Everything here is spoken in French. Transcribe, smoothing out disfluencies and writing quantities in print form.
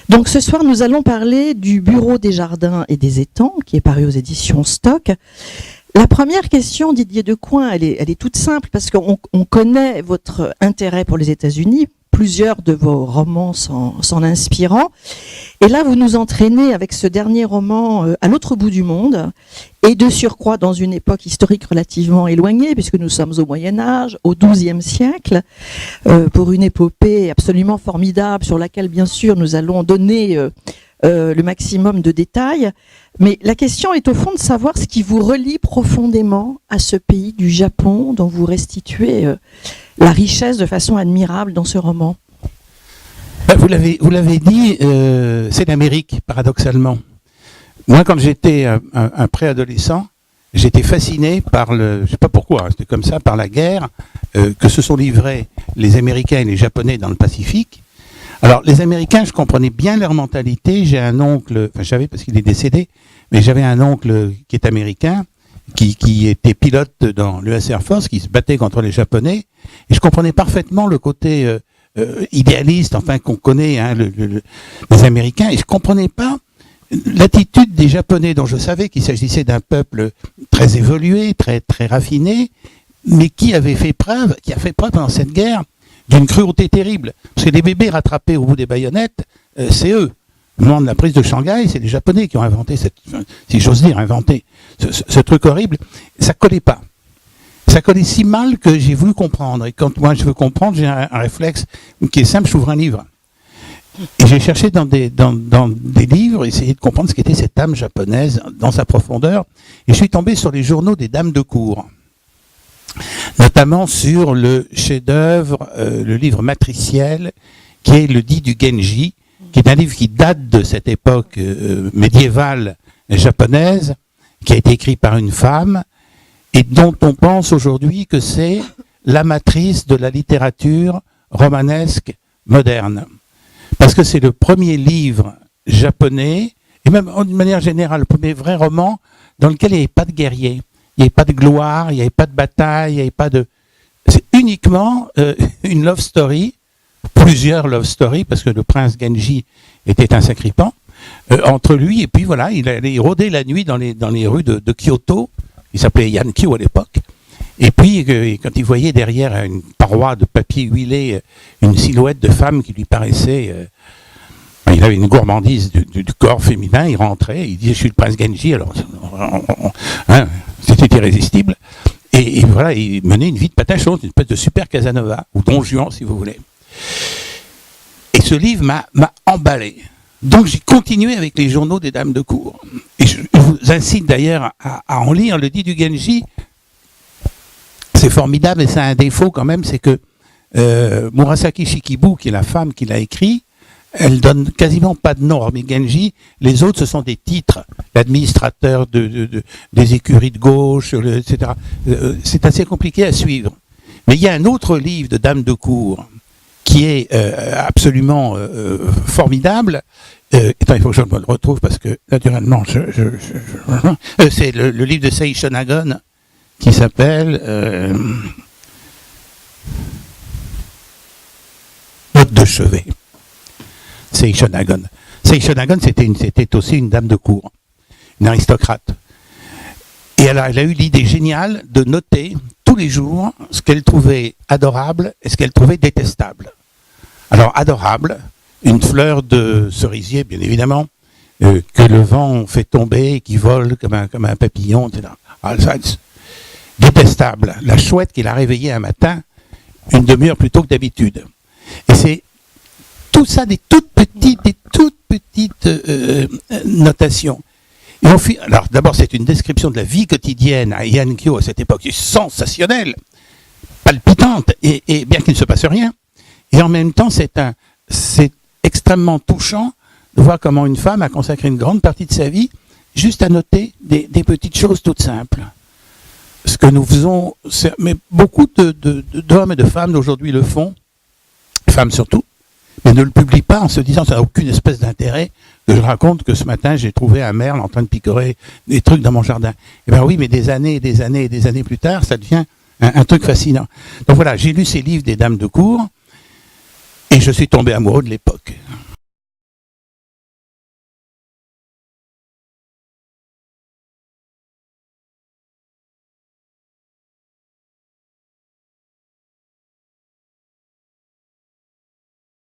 Donc ce soir, nous allons parler du Bureau des jardins et des étangs, qui est paru aux éditions Stock. La première question, Didier Decoing, elle est toute simple, parce qu'on connaît votre intérêt pour les États-Unis, plusieurs de vos romans s'en inspirant. Et là, vous nous entraînez avec ce dernier roman à l'autre bout du monde, et de surcroît dans une époque historique relativement éloignée, puisque nous sommes au Moyen-Âge, au XIIe siècle, pour une épopée absolument formidable, sur laquelle, bien sûr, nous allons donner le maximum de détails. Mais la question est au fond de savoir ce qui vous relie profondément à ce pays du Japon, dont vous restituez la richesse de façon admirable dans ce roman. Vous l'avez dit, c'est l'Amérique, paradoxalement. Moi, quand j'étais un préadolescent, j'étais fasciné par je sais pas pourquoi, c'était comme ça, par la guerre que se sont livrés les Américains et les Japonais dans le Pacifique. Alors, les Américains, je comprenais bien leur mentalité. J'ai un oncle, enfin j'avais parce qu'il est décédé, mais j'avais un oncle qui est américain, qui était pilote dans l'US Air Force, qui se battait contre les Japonais, et je comprenais parfaitement le côté idéaliste, enfin qu'on connaît, hein, des Américains, et je comprenais pas l'attitude des Japonais, dont je savais qu'il s'agissait d'un peuple très évolué, très très raffiné, mais qui a fait preuve pendant cette guerre d'une cruauté terrible. Parce que les bébés rattrapés au bout des baïonnettes, c'est eux. Au moment de la prise de Shanghai, c'est les Japonais qui ont inventé si j'ose dire, ce truc horrible. Ça collait pas. Ça collait si mal que j'ai voulu comprendre. Et quand moi je veux comprendre, j'ai un réflexe qui est simple, j'ouvre un livre. Et j'ai cherché dans des livres, essayer de comprendre ce qu'était cette âme japonaise dans sa profondeur. Et je suis tombé sur les journaux des dames de cour. Notamment sur le chef-d'œuvre, le livre matriciel, qui est le dit du Genji, qui est un livre qui date de cette époque médiévale japonaise, qui a été écrit par une femme, et dont on pense aujourd'hui que c'est la matrice de la littérature romanesque moderne. Parce que c'est le premier livre japonais, et même d'une manière générale, le premier vrai roman dans lequel il n'y avait pas de guerrier. Il n'y avait pas de gloire, il n'y avait pas de bataille, il n'y avait pas de... C'est uniquement une love story, plusieurs love stories, parce que le prince Genji était un sacripant, entre lui, et puis voilà, il allait rôder la nuit dans les rues de Kyoto, il s'appelait Yankyo à l'époque, et puis quand il voyait derrière une paroi de papier huilé une silhouette de femme qui lui paraissait... il avait une gourmandise du corps féminin, il rentrait, il disait « je suis le prince Genji », alors... c'était irrésistible. Et voilà, il menait une vie de patachon, une espèce de super Casanova, ou Don Juan, si vous voulez. Et ce livre m'a emballé. Donc j'ai continué avec les journaux des dames de cour. Et je vous incite d'ailleurs à en lire. Le dit du Genji, c'est formidable, et ça a un défaut quand même, c'est que Murasaki Shikibu, qui est la femme qui l'a écrit, elle donne quasiment pas de nom, hormis Genji. Les autres, ce sont des titres. L'administrateur des écuries de gauche, etc. C'est assez compliqué à suivre. Mais il y a un autre livre de Dame de Cour qui est absolument formidable. Attends, il faut que je me le retrouve parce que, naturellement, c'est le livre de Sei Shonagon qui s'appelle Note de chevet. Sei Shonagon. Sei Shonagon, c'était aussi une dame de cour, une aristocrate. Et elle a eu l'idée géniale de noter tous les jours ce qu'elle trouvait adorable et ce qu'elle trouvait détestable. Alors, adorable, une fleur de cerisier, bien évidemment, que le vent fait tomber et qui vole comme un papillon, etc. Alors, ça, détestable, la chouette qui l'a réveillée un matin, une demi-heure plus tôt que d'habitude. Et c'est tout ça, des toutes petites notations. Et alors d'abord, c'est une description de la vie quotidienne à Yankyo à cette époque, sensationnelle, palpitante, et bien qu'il ne se passe rien. Et en même temps, c'est extrêmement touchant de voir comment une femme a consacré une grande partie de sa vie juste à noter des petites choses toutes simples. Ce que nous faisons, mais beaucoup d'hommes et de femmes d'aujourd'hui le font, femmes surtout, mais ne le publie pas en se disant ça n'a aucune espèce d'intérêt que je raconte que ce matin j'ai trouvé un merle en train de picorer des trucs dans mon jardin. Eh bien oui, mais des années et des années et des années plus tard, ça devient un truc fascinant. Donc voilà, j'ai lu ces livres des dames de cour et je suis tombé amoureux de l'époque.